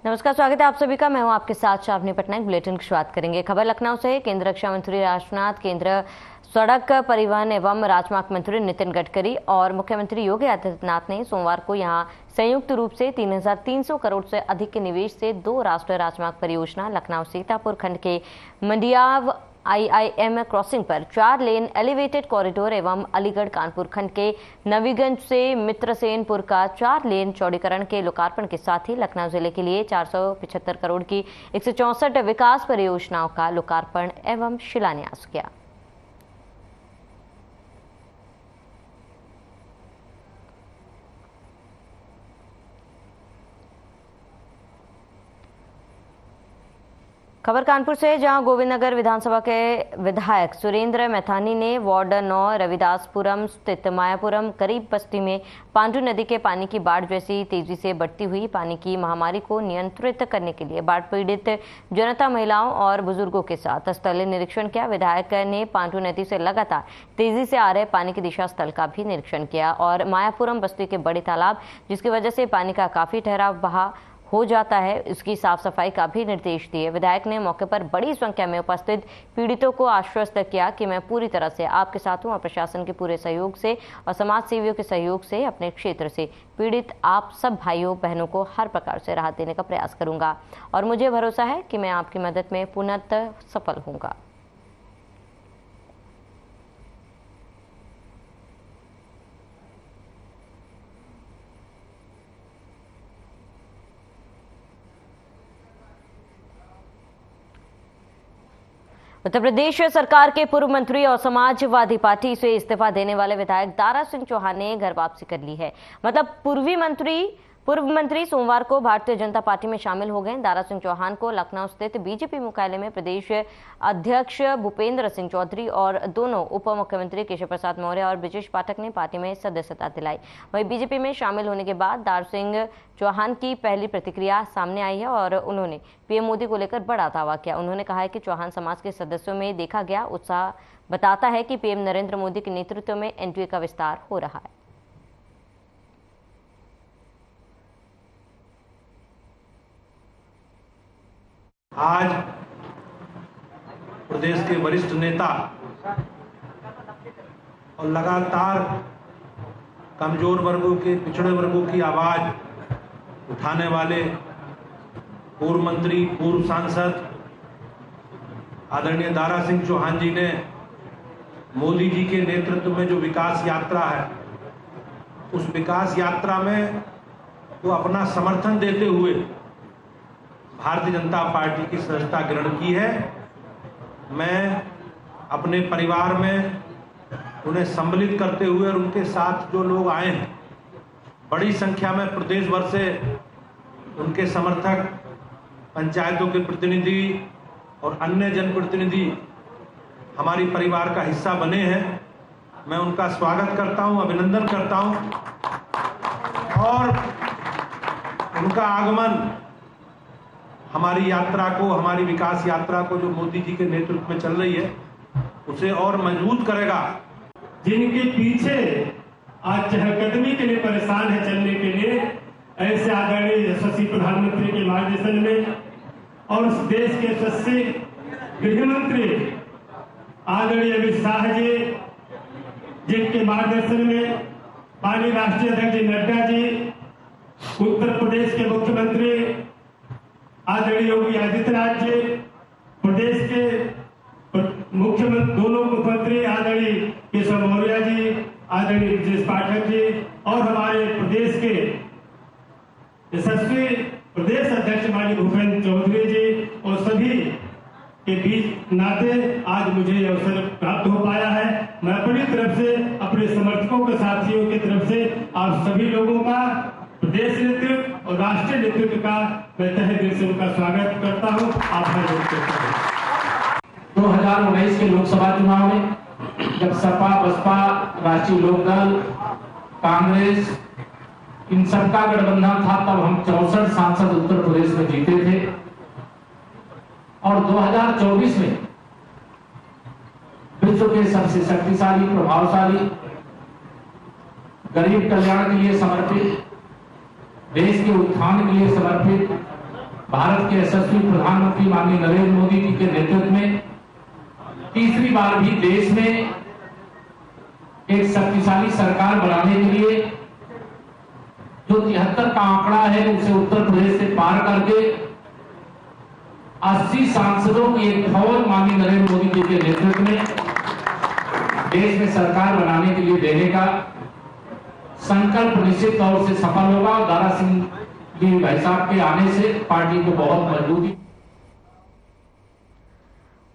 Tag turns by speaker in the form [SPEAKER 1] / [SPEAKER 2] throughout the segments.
[SPEAKER 1] नमस्कार, स्वागत है आप सभी का। मैं हूं आपके साथ शावनी पटनायक। बुलेटिन की शुरुआत करेंगे। खबर लखनऊ से। केंद्र रक्षा मंत्री राजनाथ, केंद्र सड़क परिवहन एवं राजमार्ग मंत्री नितिन गडकरी और मुख्यमंत्री योगी आदित्यनाथ ने सोमवार को यहां संयुक्त रूप से 3,300 करोड़ से अधिक के निवेश से 2 राष्ट्रीय राजमार्ग परियोजना लखनऊ सीतापुर खंड के मंडियाव IIM क्रॉसिंग पर 4 लेन एलिवेटेड कॉरिडोर एवं अलीगढ़ कानपुर खंड के नवीगंज से मित्रसेनपुर का 4 लेन चौड़ीकरण के लोकार्पण के साथ ही लखनऊ जिले के लिए 475 करोड़ की 164 विकास परियोजनाओं का लोकार्पण एवं शिलान्यास किया। खबर कानपुर से, जहां गोविंदनगर विधानसभा के विधायक सुरेंद्र मैथानी ने वार्ड 9 रविदासपुरम स्थित मायापुरम करीब बस्ती में पांडु नदी के पानी की बाढ़ जैसी तेजी से बढ़ती हुई पानी की महामारी को नियंत्रित करने के लिए बाढ़ पीड़ित जनता, महिलाओं और बुजुर्गों के साथ स्थलीय निरीक्षण किया। विधायक ने पांडु नदी से लगातार तेजी से आ रहे पानी की दिशा स्थल का भी निरीक्षण किया और मायापुरम बस्ती के बड़े तालाब, जिसकी वजह से पानी का काफी ठहराव बहा हो जाता है, इसकी साफ सफाई का भी निर्देश दिए। विधायक ने मौके पर बड़ी संख्या में उपस्थित पीड़ितों को आश्वस्त किया कि मैं पूरी तरह से आपके साथ हूं और प्रशासन के पूरे सहयोग से और समाज सेवियों के सहयोग से अपने क्षेत्र से पीड़ित आप सब भाइयों बहनों को हर प्रकार से राहत देने का प्रयास करूंगा और मुझे भरोसा है कि मैं आपकी मदद में पूर्णतः सफल होऊंगा। उत्तर प्रदेश सरकार के पूर्व मंत्री और समाजवादी पार्टी से इस्तीफा देने वाले विधायक दारा सिंह चौहान ने घर वापसी कर ली है। मतलब पूर्व मंत्री सोमवार को भारतीय जनता पार्टी में शामिल हो गए। दारा सिंह चौहान को लखनऊ स्थित बीजेपी मुख्यालय में प्रदेश अध्यक्ष भूपेंद्र सिंह चौधरी और दोनों उप मुख्यमंत्री केशव प्रसाद मौर्य और ब्रजेश पाठक ने पार्टी में सदस्यता दिलाई। वहीं बीजेपी में शामिल होने के बाद दारा सिंह चौहान की पहली प्रतिक्रिया सामने आई है और उन्होंने पीएम मोदी को लेकर बड़ा दावा किया। उन्होंने कहा है कि चौहान समाज के सदस्यों में देखा गया उत्साह बताता है कि पीएम नरेंद्र मोदी के नेतृत्व में एनडीए का विस्तार हो रहा है।
[SPEAKER 2] आज प्रदेश के वरिष्ठ नेता और लगातार कमजोर वर्गों के, पिछड़े वर्गों की आवाज उठाने वाले पूर्व मंत्री, पूर्व सांसद आदरणीय दारा सिंह चौहान जी ने मोदी जी के नेतृत्व में जो विकास यात्रा है, उस विकास यात्रा में वो अपना समर्थन देते हुए भारतीय जनता पार्टी की सदस्यता ग्रहण की है। मैं अपने परिवार में उन्हें सम्मिलित करते हुए और उनके साथ जो लोग आए हैं, बड़ी संख्या में प्रदेश भर से उनके समर्थक, पंचायतों के प्रतिनिधि और अन्य जनप्रतिनिधि हमारी परिवार का हिस्सा बने हैं। मैं उनका स्वागत करता हूं, अभिनंदन करता हूं और उनका आगमन हमारी यात्रा को, हमारी विकास यात्रा को जो मोदी जी के नेतृत्व में चल रही है, उसे और मजबूत करेगा।
[SPEAKER 3] जिनके पीछे आज चहलकदमी के लिए परेशान है चलने के लिए, ऐसे आदरणीय यशस्वी प्रधानमंत्री के मार्गदर्शन में और उस देश के यशस्वी गृह मंत्री आदरणीय अमित शाह जी, जिनके मार्गदर्शन में माननीय राष्ट्रीय अध्यक्ष नड्डा जी, उत्तर प्रदेश के मुख्यमंत्री आदरणीय योगी आदित्यनाथ जी, प्रदेश के मुख्यमंत्री, दोनों मुख्यमंत्री आदरणीय केशव मौर्य जी, आदरणीय ब्रजेश पाठक जी और हमारे प्रदेश के यशस्वी प्रदेश अध्यक्ष माननीय भूपेंद्र चौधरी जी और सभी के बीच नाते आज मुझे अवसर प्राप्त हो पाया है। मैं अपनी तरफ से, अपने समर्थकों के साथियों की तरफ से आप सभी लोगों का, प्रदेश नेतृत्व और राष्ट्रीय नेतृत्व का मैं तहे दिल से उनका स्वागत करता हूं। आभार व्यक्त करता हूं।
[SPEAKER 4] 2019 के लोकसभा चुनाव में जब सपा, बसपा, राष्ट्रीय लोकदल, कांग्रेस, इन सबका गठबंधन था, तब हम 64 सांसद उत्तर प्रदेश में जीते थे और 2024 में विश्व के सबसे शक्तिशाली, प्रभावशाली, गरीब कल्याण के लिए समर्पित, देश के उत्थान के लिए समर्पित भारत के यशस्वी प्रधानमंत्री माननीय नरेंद्र मोदी जी के नेतृत्व में तीसरी बार भी देश में एक शक्तिशाली सरकार बनाने के लिए जो 73 का आंकड़ा है उसे उत्तर प्रदेश से पार करके 80 सांसदों की एक फौज माननीय नरेंद्र मोदी जी के नेतृत्व में देश में सरकार बनाने के लिए देने का संकल्प निश्चित तौर से सफल होगा। दारा सिंह जी भाई साहब के आने से पार्टी को बहुत मजबूती।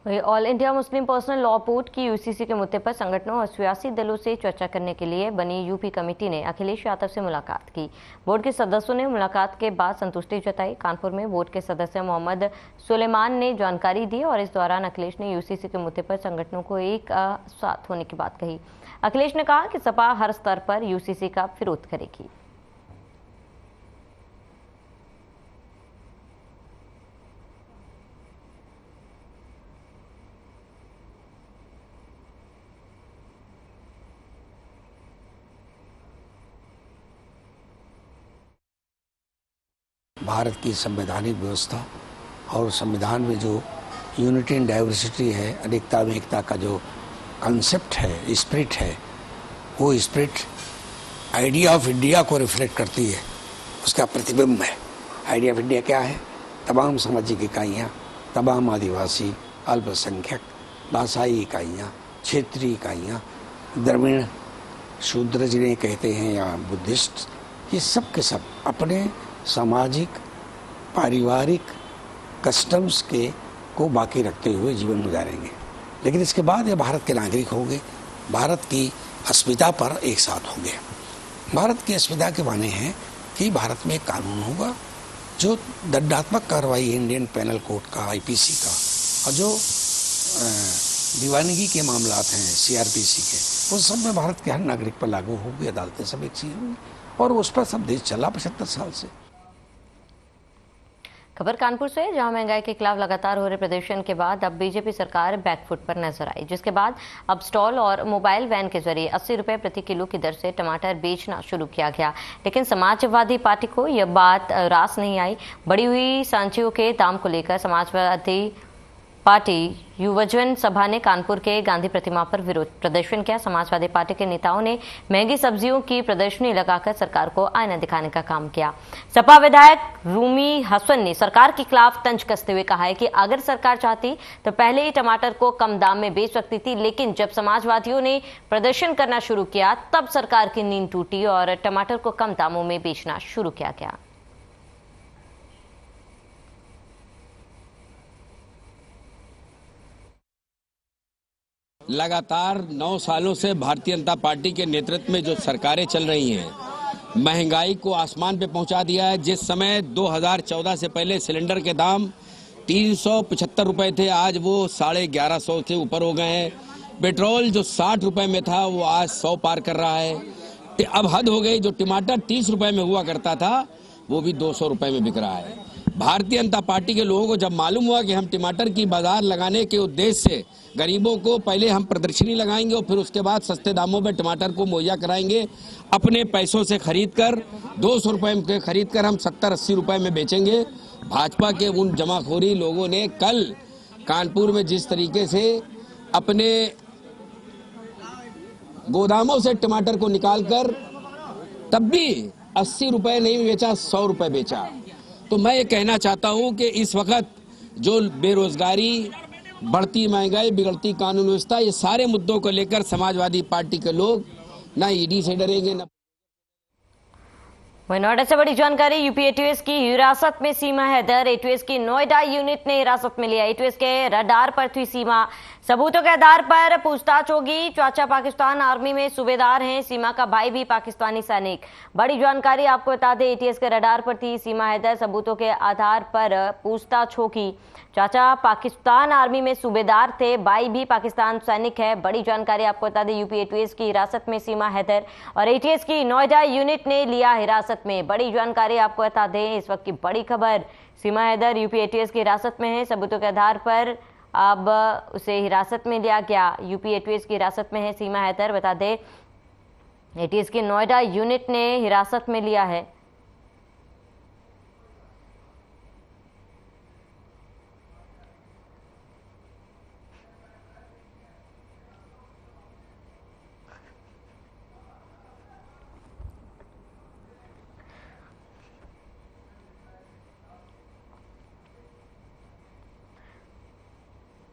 [SPEAKER 1] All India Muslim personal law board की यूसीसी के मुद्दे पर संगठनों और सियासी दलों से चर्चा करने के लिए बनी यूपी कमेटी ने अखिलेश यादव से मुलाकात की। बोर्ड के सदस्यों ने मुलाकात के बाद संतुष्टि जताई। कानपुर में बोर्ड के सदस्य मोहम्मद सुलेमान ने जानकारी दी और इस दौरान अखिलेश ने यूसीसी के मुद्दे पर संगठनों को एक साथ होने की बात कही। अखिलेश ने कहा कि सपा हर स्तर पर यूसीसी का विरोध करेगी।
[SPEAKER 5] भारत की संवैधानिक व्यवस्था और संविधान में जो यूनिटी एंड डाइवर्सिटी है, अनेकता में एकता का जो कंसेप्ट है, स्पिरिट है, वो स्पिरिट आइडिया ऑफ इंडिया को रिफ्लेक्ट करती है, उसका प्रतिबिंब है। आइडिया ऑफ इंडिया क्या है? तमाम सामाजिक इकाइयाँ, तमाम आदिवासी, अल्पसंख्यक, भाषाई इकाइयाँ, क्षेत्रीय इकाइयाँ, द्रविड़, शूद्र जिन्हें कहते हैं या बुद्धिस्ट, ये सब के सब अपने सामाजिक पारिवारिक कस्टम्स के को बाकी रखते हुए जीवन गुजारेंगे। लेकिन इसके बाद ये भारत के नागरिक होंगे, भारत की अस्मिता पर एक साथ होंगे। भारत की अस्मिता के माने हैं कि भारत में एक कानून होगा जो दंडात्मक कार्रवाई इंडियन पेनल कोड का, आईपीसी का, और जो दीवानगी के मामलात हैं सीआरपीसी के, उस सब में भारत के हर नागरिक पर लागू होगी। अदालतें सब एक चीज होंगी और उस पर सब देश चला 75 साल से।
[SPEAKER 1] खबर कानपुर से, जहां महंगाई के खिलाफ लगातार हो रहे प्रदर्शन के बाद अब बीजेपी सरकार बैकफुट पर नजर आई, जिसके बाद अब स्टॉल और मोबाइल वैन के जरिए 80 रुपए प्रति किलो की दर से टमाटर बेचना शुरू किया गया। लेकिन समाजवादी पार्टी को यह बात रास नहीं आई। बढ़ी हुई सांचियों के दाम को लेकर समाजवादी पार्टी युवजन सभा ने कानपुर के गांधी प्रतिमा पर विरोध प्रदर्शन किया। समाजवादी पार्टी के नेताओं ने महंगी सब्जियों की प्रदर्शनी लगाकर सरकार को आईना दिखाने का काम किया। सपा विधायक रूमी हसन ने सरकार के खिलाफ तंज कसते हुए कहा है कि अगर सरकार चाहती तो पहले ही टमाटर को कम दाम में बेच सकती थी, लेकिन जब समाजवादियों ने प्रदर्शन करना शुरू किया तब सरकार की नींद टूटी और टमाटर को कम दामों में बेचना शुरू किया गया।
[SPEAKER 6] लगातार 9 सालों से भारतीय जनता पार्टी के नेतृत्व में जो सरकारें चल रही हैं, महंगाई को आसमान पे पहुंचा दिया है। जिस समय 2014 से पहले सिलेंडर के दाम 375 रुपए थे, आज वो 1150 से ऊपर हो गए हैं। पेट्रोल जो 60 रुपए में था वो आज 100 पार कर रहा है। अब हद हो गई, जो टमाटर 30 रुपए में हुआ करता था वो भी 200 रुपए में बिक रहा है। भारतीय जनता पार्टी के लोगों को जब मालूम हुआ कि हम टमाटर की बाजार लगाने के उद्देश्य से गरीबों को पहले हम प्रदर्शनी लगाएंगे और फिर उसके बाद सस्ते दामों में टमाटर को मुहैया कराएंगे, अपने पैसों से खरीद कर 200 रुपए में खरीद कर हम 70-80 रुपए में बेचेंगे। भाजपा के उन जमाखोरी लोगों ने कल कानपुर में जिस तरीके से अपने गोदामों से टमाटर को निकालकर तब भी 80 रुपए नहीं बेचा, 100 रुपए बेचा। तो मैं ये कहना चाहता हूं कि इस वक्त जो बेरोजगारी, बढ़ती महंगाई, बिगड़ती कानून व्यवस्था, ये सारे मुद्दों को लेकर समाजवादी पार्टी के लोग ना ईडी से डरेंगे ना।
[SPEAKER 1] नोएडा से बड़ी जानकारी, यूपी एटीएस की हिरासत में सीमा हैदर। एटीएस की नोएडा यूनिट ने हिरासत में लिया। एटीएस के रडार पर थी सीमा, सबूतों के आधार पर पूछताछ होगी। चाचा पाकिस्तान आर्मी में सूबेदार हैं, सीमा का भाई भी पाकिस्तानी सैनिक। बड़ी जानकारी आपको बता दें, एटीएस के रडार पर थी सीमा हैदर, सबूतों के आधार पर पूछताछ होगी। चाचा पाकिस्तान आर्मी में सूबेदार थे, भाई भी पाकिस्तान सैनिक है। बड़ी जानकारी आपको बता दें, यूपी एटीएस की हिरासत में सीमा हैदर और एटीएस की नोएडा यूनिट ने लिया हिरासत में। बड़ी जानकारी आपको बता दें, इस वक्त की बड़ी खबर, सीमा हैदर यूपी एटीएस की हिरासत में है। सबूतों के आधार पर अब उसे हिरासत में लिया गया। यूपी एटीएस की हिरासत में है सीमा हैदर। बता दें, एटीएस की नोएडा यूनिट ने हिरासत में लिया है।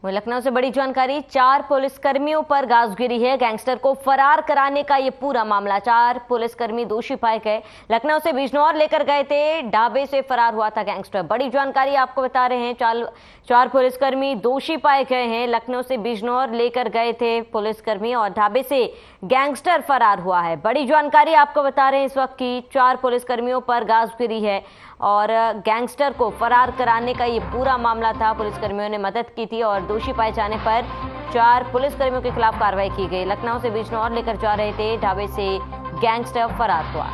[SPEAKER 1] वहीं लखनऊ से बड़ी जानकारी, 4 पुलिसकर्मियों पर गाज गिरी है। गैंगस्टर को फरार कराने का ये पूरा मामला। 4 पुलिसकर्मी दोषी पाए गए। लखनऊ से बिजनौर लेकर गए थे, ढाबे से फरार हुआ था गैंगस्टर। बड़ी जानकारी आपको बता रहे हैं, 4 पुलिसकर्मी दोषी पाए गए हैं। लखनऊ से बिजनौर लेकर गए थे पुलिसकर्मी और ढाबे से गैंगस्टर फरार हुआ है। बड़ी जानकारी आपको बता रहे हैं इस वक्त की 4 पुलिसकर्मियों पर गाज गिरी है और गैंगस्टर को फरार कराने का ये पूरा मामला था। पुलिसकर्मियों ने मदद की थी और दोषी पाए जाने पर 4 पुलिसकर्मियों के खिलाफ कार्रवाई की गई। लखनऊ से बिजनौर लेकर जा रहे थे, ढाबे से गैंगस्टर फरार हुआ।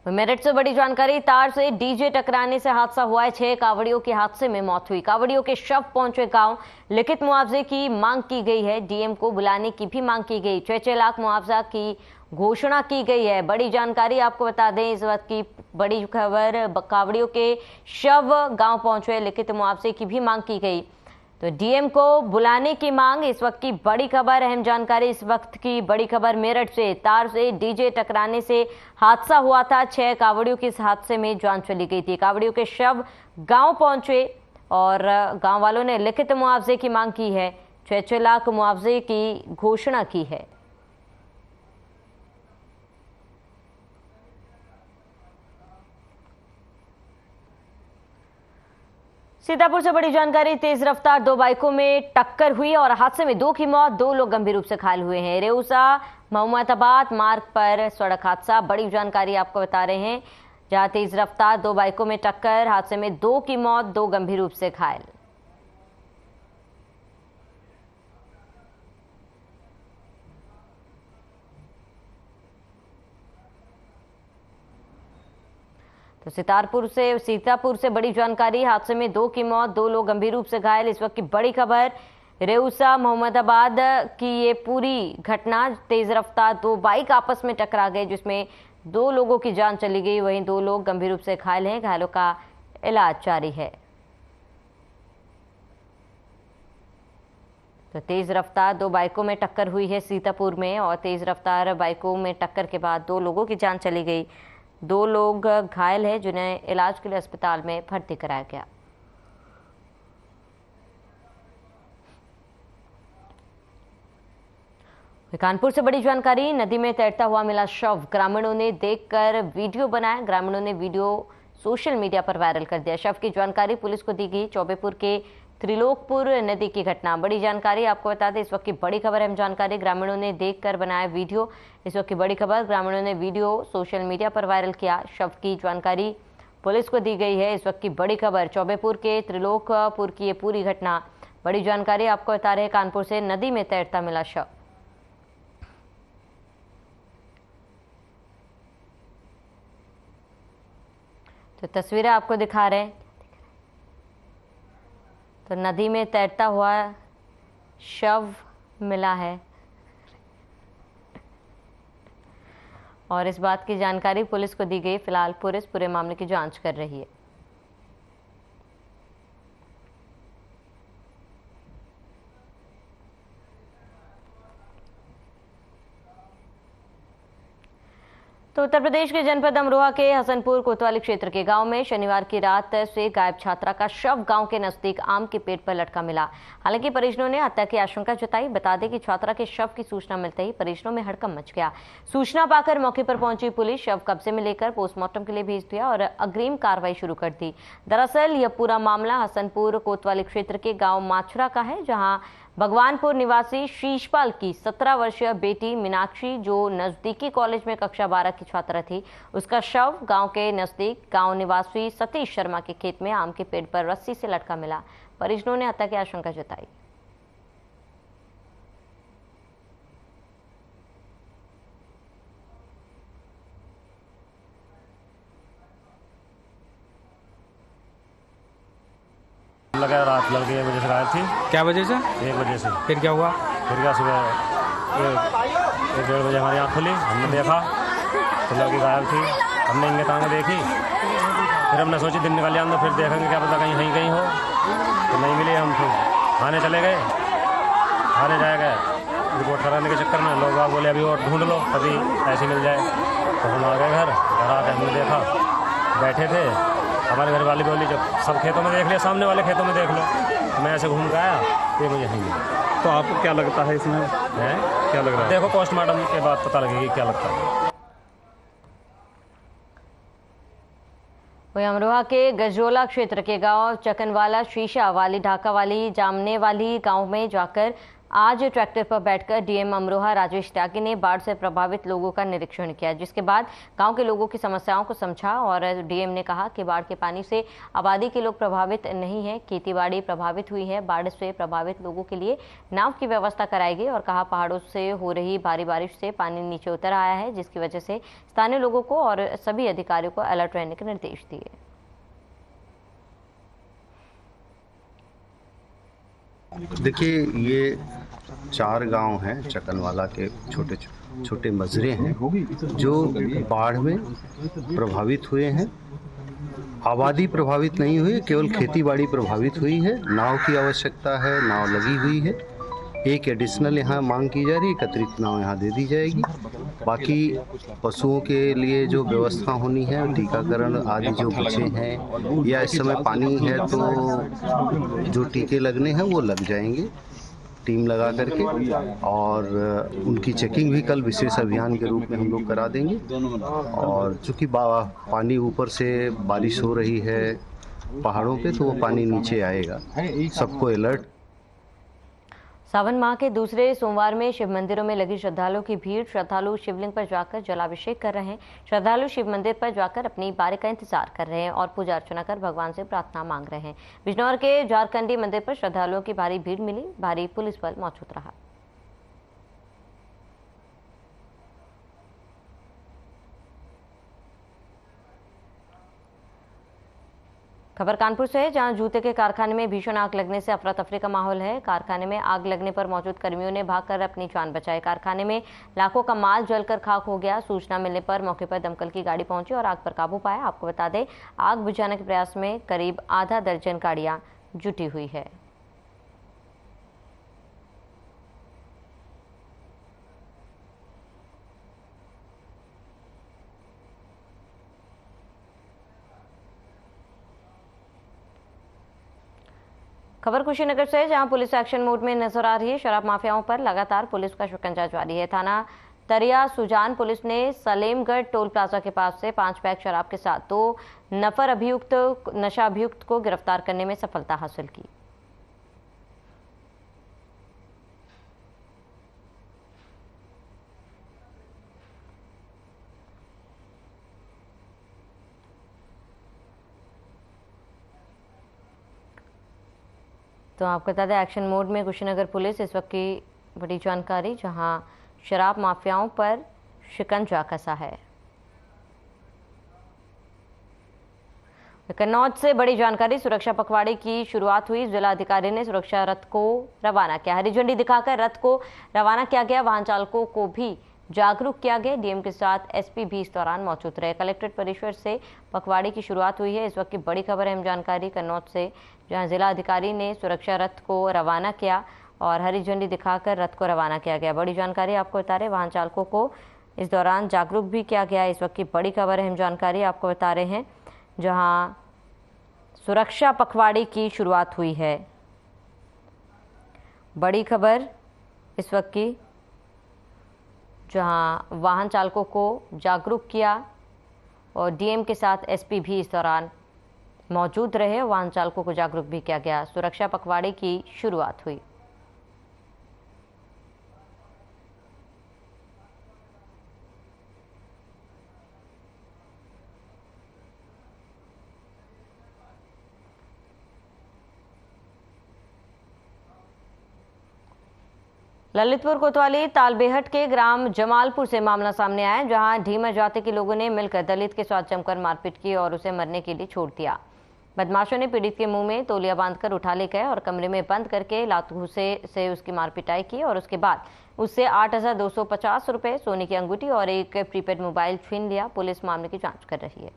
[SPEAKER 1] मेरठ से बड़ी जानकारी, तार से डीजे टकराने से हादसा हुआ है। 6 कावड़ियों के हादसे में मौत हुई। कावड़ियों के शव पहुंचे गांव। लिखित मुआवजे की मांग की गई है। डीएम को बुलाने की भी मांग की गई। 6 लाख मुआवजा की घोषणा की गई है। बड़ी जानकारी आपको बता दें, इस वक्त की बड़ी खबर, कावड़ियों के शव गांव पहुंचे। लिखित मुआवजे की भी मांग की गई। तो डीएम को बुलाने की मांग इस वक्त की बड़ी खबर। अहम जानकारी इस वक्त की बड़ी खबर मेरठ से, तार से डीजे टकराने से हादसा हुआ था। 6 कावड़ियों के इस हादसे में जान चली गई थी। कावड़ियों के शव गांव पहुंचे और गांव वालों ने लिखित मुआवजे की मांग की है। 6 लाख मुआवजे की घोषणा की है। सीतापुर से बड़ी जानकारी, तेज रफ्तार 2 बाइकों में टक्कर हुई और हादसे में 2 की मौत, 2 लोग गंभीर रूप से घायल हुए हैं। रेउसा मोहम्मदाबाद मार्ग पर सड़क हादसा। बड़ी जानकारी आपको बता रहे हैं, जहां तेज रफ्तार 2 बाइकों में टक्कर, हादसे में 2 की मौत, 2 गंभीर रूप से घायल। तो सीतापुर से बड़ी जानकारी, हादसे में 2 की मौत, 2 लोग गंभीर रूप से घायल। इस वक्त की बड़ी खबर, रेउसा मोहम्मदाबाद की ये पूरी घटना, तेज रफ्तार 2 बाइक आपस में टकरा गए, जिसमें 2 लोगों की जान चली गई, वहीं 2 लोग गंभीर रूप से घायल हैं। घायलों का इलाज जारी है। तो तेज रफ्तार 2 बाइकों में टक्कर हुई है सीतापुर में और तेज रफ्तार बाइकों में टक्कर के बाद 2 लोगों की जान चली गई, 2 लोग घायल हैं, जिन्हें इलाज के लिए अस्पताल में भर्ती कराया गया। कानपुर से बड़ी जानकारी, नदी में तैरता हुआ मिला शव। ग्रामीणों ने देखकर वीडियो बनाया। ग्रामीणों ने वीडियो सोशल मीडिया पर वायरल कर दिया। शव की जानकारी पुलिस को दी गई। चौबेपुर के त्रिलोकपुर नदी की घटना। बड़ी जानकारी आपको बता दें, इस वक्त की बड़ी खबर है जानकारी, ग्रामीणों ने देखकर बनाया वीडियो। इस वक्त की बड़ी खबर, ग्रामीणों ने वीडियो सोशल मीडिया पर वायरल किया। शव की जानकारी पुलिस को दी गई है। इस वक्त की बड़ी खबर, चौबेपुर के त्रिलोकपुर की ये पूरी घटना। बड़ी जानकारी आपको बता रहे, कानपुर से नदी में तैरता मिला शव। तो तस्वीरें आपको दिखा रहे हैं, तो नदी में तैरता हुआ शव मिला है और इस बात की जानकारी पुलिस को दी गई। फिलहाल पुलिस पूरे मामले की जांच कर रही है। तो उत्तर प्रदेश के जनपद अमरोहा के हसनपुर कोतवाली क्षेत्र के गांव में शनिवार की रात से गायब छात्रा का शव गांव के नजदीक आम के पेड़ पर लटका मिला। हालांकि परिजनों ने हत्या की आशंका जताई। बता दें कि छात्रा के शव की सूचना मिलते ही परिजनों में हड़कंप मच गया। सूचना पाकर मौके पर पहुंची पुलिस शव कब्जे में लेकर पोस्टमार्टम के लिए भेज दिया और अग्रिम कार्रवाई शुरू कर दी। दरअसल यह पूरा मामला हसनपुर कोतवाली क्षेत्र के गाँव माछरा का है, जहाँ भगवानपुर निवासी शीशपाल की 17 वर्षीय बेटी मीनाक्षी, जो नजदीकी कॉलेज में कक्षा 12 की छात्रा थी, उसका शव गांव के नजदीक गांव निवासी सतीश शर्मा के खेत में आम के पेड़ पर रस्सी से लटका मिला। परिजनों ने हत्या की आशंका जताई।
[SPEAKER 7] लगा रात लड़के 1 बजे से गायब थी।
[SPEAKER 8] क्या वजह से?
[SPEAKER 7] 1 बजे से।
[SPEAKER 8] फिर क्या हुआ?
[SPEAKER 7] फिर क्या, सुबह 1-1:30 बजे हमारी आँख खुली, हमने देखा तो लड़की गायब थी। हमने इनके तांगे देखी, फिर हमने सोची दिन निकल जाए, फिर देखेंगे क्या पता कहीं हो, तो नहीं मिली। हम फिर थाने चले गए। थाने जाए गए, रिपोर्ट कराने के चक्कर में लोग बोले अभी और ढूंढ लो, कभी ऐसे मिल जाए। तो हम आ गए घर आके हमने देखा, बैठे थे, हमारे घर वाली बोली जब सब खेतों में देख लिया, सामने वाले खेतों में देख लो, तो मैं ऐसे घूम के आया, ये मुझे यहीं मिला।
[SPEAKER 8] तो आपको क्या लगता है इसमें,
[SPEAKER 7] है
[SPEAKER 8] क्या लग रहा है?
[SPEAKER 7] देखो पोस्टमार्टम के बाद पता लगेगी क्या लगता है।
[SPEAKER 1] वहीं अमरोहा के गजरोला क्षेत्र के गांव चकनवाला, शीशा वाली, ढाका वाली, जामने वाली गांव में जाकर आज ट्रैक्टर पर बैठकर डीएम अमरोहा राजेश त्यागी ने बाढ़ से प्रभावित लोगों का निरीक्षण किया, जिसके बाद गांव के लोगों की समस्याओं को समझा और डीएम ने कहा कि बाढ़ के पानी से आबादी के लोग प्रभावित नहीं है, खेतीबाड़ी प्रभावित हुई है। बाढ़ से प्रभावित लोगों के लिए नाव की व्यवस्था कराएगी और कहा पहाड़ों से हो रही भारी बारिश से पानी नीचे उतर आया है, जिसकी वजह से स्थानीय लोगों को और सभी अधिकारियों को अलर्ट रहने के निर्देश दिए।
[SPEAKER 9] देखिए, ये 4 गांव हैं चकनवाला के, छोटे छोटे मजरे हैं जो बाढ़ में प्रभावित हुए हैं। आबादी प्रभावित नहीं हुई, केवल खेतीबाड़ी प्रभावित हुई है। नाव की आवश्यकता है, नाव लगी हुई है। एक एडिशनल यहाँ मांग की जा रही है, एक अतिरिक्त नाव यहाँ दे दी जाएगी। बाकी पशुओं के लिए जो व्यवस्था होनी है, टीकाकरण आदि जो बचे हैं, या इस समय पानी है तो जो टीके लगने हैं वो लग जाएंगे टीम लगा करके, और उनकी चेकिंग भी कल विशेष अभियान के रूप में हम लोग करा देंगे। और चूँकि पानी ऊपर से बारिश हो रही है पहाड़ों पे, तो वो पानी नीचे आएगा। सबको अलर्ट।
[SPEAKER 1] सावन माह के दूसरे सोमवार में शिव मंदिरों में लगी श्रद्धालुओं की भीड़। श्रद्धालु शिवलिंग पर जाकर जलाभिषेक कर रहे हैं। श्रद्धालु शिव मंदिर पर जाकर अपनी बारी का इंतजार कर रहे हैं और पूजा अर्चना कर भगवान से प्रार्थना मांग रहे हैं। बिजनौर के झारखंडी मंदिर पर श्रद्धालुओं की भारी भीड़ मिली। भारी पुलिस बल मौजूद रहा। खबर कानपुर से है, जहां जूते के कारखाने में भीषण आग लगने से अफरा तफरी का माहौल है। कारखाने में आग लगने पर मौजूद कर्मियों ने भागकर अपनी जान बचाई। कारखाने में लाखों का माल जलकर खाक हो गया। सूचना मिलने पर मौके पर दमकल की गाड़ी पहुंची और आग पर काबू पाया। आपको बता दें, आग बुझाने के प्रयास में करीब आधा दर्जन गाड़ियां जुटी हुई है। खबर कुशीनगर से, जहां पुलिस एक्शन मोड में नजर आ रही है। शराब माफियाओं पर लगातार पुलिस का शिकंजा जारी है। थाना तरिया सुजान पुलिस ने सलेमगढ़ टोल प्लाजा के पास से 5 बैग शराब के साथ 2 नफर नशा अभियुक्त को गिरफ्तार करने में सफलता हासिल की। तो आपको बता दें, एक्शन मोड में कुशीनगर पुलिस इस वक्त की बड़ी जानकारी, जहां शराब माफियाओं पर शिकंजा कसा है। कन्नौज से बड़ी जानकारी, सुरक्षा पखवाड़े की शुरुआत हुई। जिला अधिकारी ने सुरक्षा रथ को रवाना किया। हरी झंडी दिखाकर रथ को रवाना किया गया। वाहन चालकों को भी जागरूक किया गया। डीएम के साथ एसपी भी इस दौरान मौजूद रहे। कलेक्ट्रेट परिसर से पखवाड़े की शुरुआत हुई है। इस वक्त की बड़ी खबर अहम जानकारी कन्नौज से, जहां जिला अधिकारी ने सुरक्षा रथ को रवाना किया और हरी झंडी दिखाकर रथ को रवाना किया गया। बड़ी जानकारी आपको बता रहे, वाहन चालकों को इस दौरान जागरूक भी किया गया। इस वक्त की बड़ी खबर अहम जानकारी आपको बता रहे हैं, जहां सुरक्षा पखवाड़े की शुरुआत हुई है। बड़ी खबर इस वक्त की, जहां वाहन चालकों को जागरूक किया और डीएम के साथ एसपी भी इस दौरान मौजूद रहे। वाहन चालकों को जागरूक भी किया गया। सुरक्षा पखवाड़े की शुरुआत हुई। ललितपुर कोतवाली तालबेहट के ग्राम जमालपुर से मामला सामने आया, जहां ढीमर जाति के लोगों ने मिलकर दलित के साथ जमकर मारपीट की और उसे मरने के लिए छोड़ दिया। बदमाशों ने पीड़ित के मुंह में तौलिया बांधकर उठा ले गए और कमरे में बंद करके लात घूंसे से उसकी मारपिटाई की और उसके बाद उससे 8,250 रुपये, सोने की अंगूठी और एक प्रीपेड मोबाइल छीन लिया। पुलिस मामले की जाँच कर रही है।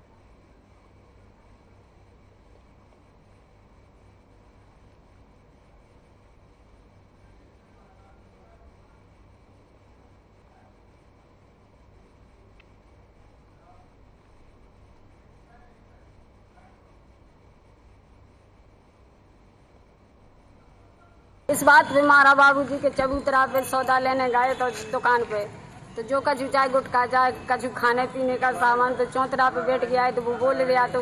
[SPEAKER 10] इस बात पे मारा बाबूजी के चबूतरा पे सौदा लेने गए तो दुकान पे, तो जो कछु चाहे गुटखा चाहे कछु खाने पीने का सामान, तो चौतरा पे बैठ गया है। तो वो बोल रहा तो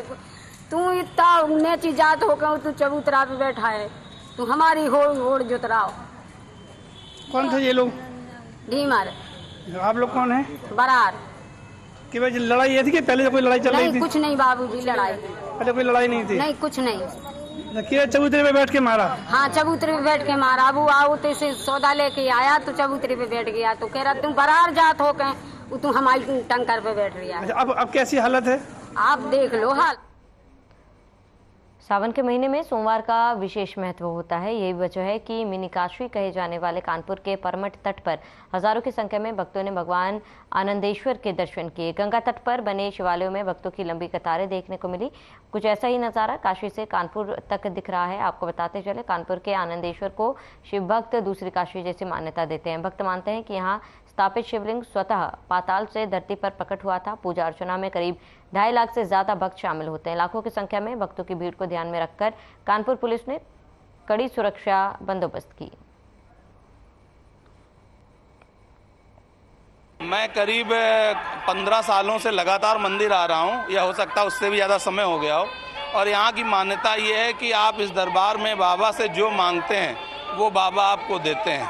[SPEAKER 10] तू इतना नेची जात हो के तू चबूतरा पे बैठा है, तू हमारी होड़ जुतराओ।
[SPEAKER 11] कौन थे ये लोग?
[SPEAKER 10] ढीमर।
[SPEAKER 11] आप लोग कौन है?
[SPEAKER 10] बरार।
[SPEAKER 11] कि भाई लड़ाई ये थी कि पहले कोई लड़ाई चल रही थी?
[SPEAKER 10] कुछ नहीं बाबूजी, लड़ाई
[SPEAKER 11] पहले कोई लड़ाई नहीं थी?
[SPEAKER 10] नहीं, कुछ नहीं।
[SPEAKER 11] चबूतरे पे बैठ के मारा?
[SPEAKER 10] हाँ, चबूतरे पे बैठ के मारा। वो आओते से सौदा लेके आया तो चबूतरे पे बैठ गया, तो कह रहा तुम बरार जात हो के तू हमारी टंकर पे बैठ रही है।
[SPEAKER 11] अब कैसी हालत है?
[SPEAKER 10] आप देख लो हाल।
[SPEAKER 1] सावन के महीने में सोमवार का विशेष महत्व होता है। यही वजह है कि मिनी काशी कहे जाने वाले कानपुर के परमट तट पर हजारों की संख्या में भक्तों ने भगवान आनंदेश्वर के दर्शन किए। गंगा तट पर बने शिवालयों में भक्तों की लंबी कतारें देखने को मिली। कुछ ऐसा ही नजारा काशी से कानपुर तक दिख रहा है। आपको बताते चले, कानपुर के आनंदेश्वर को शिव भक्त दूसरी काशी जैसी मान्यता देते हैं। भक्त मानते हैं कि यहाँ स्थापित शिवलिंग स्वतः पाताल से धरती पर प्रकट हुआ था। पूजा अर्चना में करीब 2.5 लाख से ज्यादा भक्त शामिल होते हैं। लाखों की संख्या में भक्तों की भीड़ को ध्यान में रखकर कानपुर पुलिस ने कड़ी सुरक्षा बंदोबस्त की।
[SPEAKER 12] मैं करीब 15 सालों से लगातार मंदिर आ रहा हूं, या हो सकता है उससे भी ज़्यादा समय हो गया हो। और यहाँ की मान्यता ये है कि आप इस दरबार में बाबा से जो मांगते हैं वो बाबा आपको देते हैं,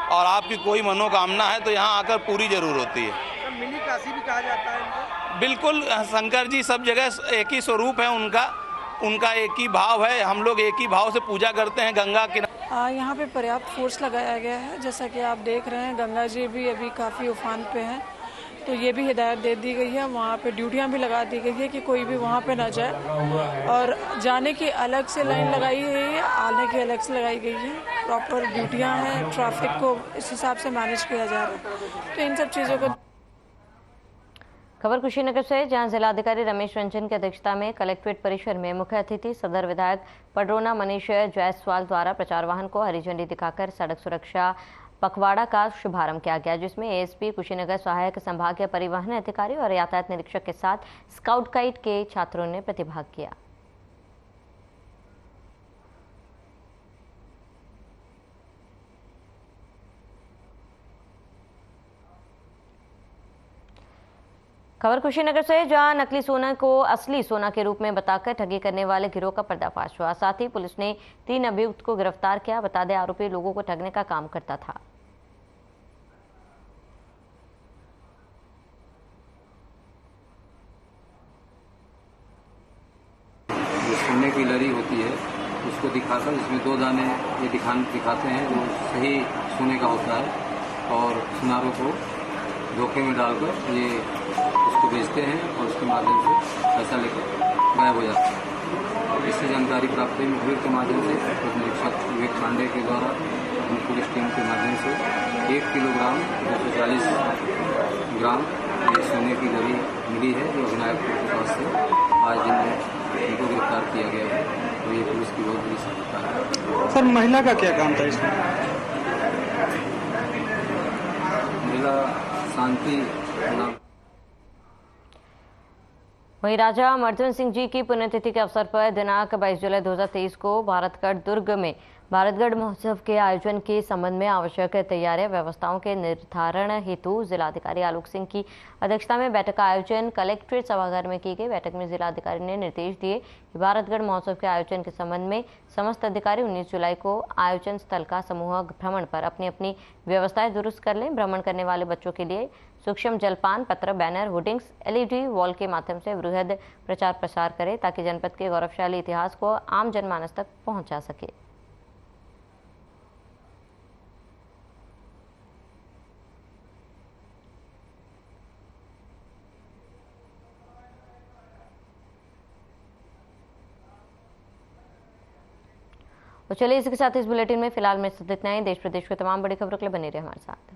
[SPEAKER 12] और आपकी कोई मनोकामना है तो यहाँ आकर पूरी जरूर होती है।
[SPEAKER 11] मिनी काशी भी कहा जाता है इनको?
[SPEAKER 12] बिल्कुल, शंकर जी सब जगह एक ही स्वरूप है उनका एक ही भाव है। हम लोग एक ही भाव से पूजा करते हैं गंगा किनारे।
[SPEAKER 13] यहाँ पे पर्याप्त फोर्स लगाया गया है। जैसा कि आप देख रहे हैं, गंगा जी भी अभी काफ़ी उफान पे हैं, तो ये भी हिदायत दे दी गई है। वहाँ पे ड्यूटियाँ भी लगा दी गई है कि कोई भी वहाँ पे ना जाए, और जाने की अलग से लाइन लगाई गई है, आने की अलग से लगाई गई है। प्रॉपर ड्यूटियाँ हैं, ट्रैफिक को इस हिसाब से मैनेज किया जा रहा है। तो इन सब चीज़ों को।
[SPEAKER 1] खबर कुशीनगर से, जहां जिलाधिकारी रमेश रंजन की अध्यक्षता में कलेक्ट्रेट परिसर में मुख्य अतिथि सदर विधायक पडरौना मनीष जायसवाल द्वारा प्रचार वाहन को हरी झंडी दिखाकर सड़क सुरक्षा पखवाड़ा का शुभारंभ किया गया, जिसमें एएसपी कुशीनगर, सहायक संभागीय परिवहन अधिकारी और यातायात निरीक्षक के साथ स्काउट गाइड के छात्रों ने प्रतिभाग किया। खबर कुशीनगर से, जहां नकली सोना को असली सोना के रूप में बताकर ठगी करने वाले गिरोह का पर्दाफाश हुआ। साथ ही पुलिस ने 3 अभियुक्त को गिरफ्तार किया। बता दें, आरोपी लोगों को ठगने का काम करता था।
[SPEAKER 14] जो सोने की लड़ी होती है उसको दिखाकर, इसमें 2 दाने ये दिखाते हैं जो सही सोने का होता है, और सुनारों को धोखे में डालकर ये उसको बेचते हैं और उसके माध्यम से पैसा लेकर गायब हो जाते हैं। इससे जानकारी प्राप्त हुई मुखबिर के माध्यम से उप निरीक्षक विवेक पांडे के द्वारा अपनी पुलिस टीम के माध्यम से 1 किलोग्राम 240 ग्राम ये सोने की लड़ी मिली है, जो विनायकपुर के पास से आज दिन में इनको गिरफ्तार किया गया है। तो ये पुलिस की बहुत बड़ी सफलता है।
[SPEAKER 11] सर, महिला का क्या काम था इसमें?
[SPEAKER 14] महिला शांति नाम।
[SPEAKER 1] वहीं राजा अमरजन सिंह जी की पुण्यतिथि के अवसर पर दिनांक 22 जुलाई 2023 को भारतगढ़ दुर्ग में भारतगढ़ महोत्सव के आयोजन के संबंध में आवश्यक तैयारियां व्यवस्थाओं के निर्धारण हेतु जिलाधिकारी आलोक सिंह की अध्यक्षता में बैठक का आयोजन कलेक्ट्रेट सभागार में की गई। बैठक में जिलाधिकारी ने निर्देश दिए कि भारतगढ़ महोत्सव के आयोजन के संबंध में समस्त अधिकारी 19 जुलाई को आयोजन स्थल का समूह भ्रमण पर अपनी अपनी व्यवस्थाएं दुरुस्त कर लें। भ्रमण करने वाले बच्चों के लिए सूक्ष्म जलपान, पत्र, बैनर, होर्डिंग्स, एलईडी वॉल के माध्यम से वृहद प्रचार प्रसार करें, ताकि जनपद के गौरवशाली इतिहास को आम जनमानस तक पहुंचा सके। तो चलिए, इसके साथ इस बुलेटिन में फिलहाल में इतना ही। देश प्रदेश के तमाम बड़ी खबरों के लिए बने रहे हमारे साथ।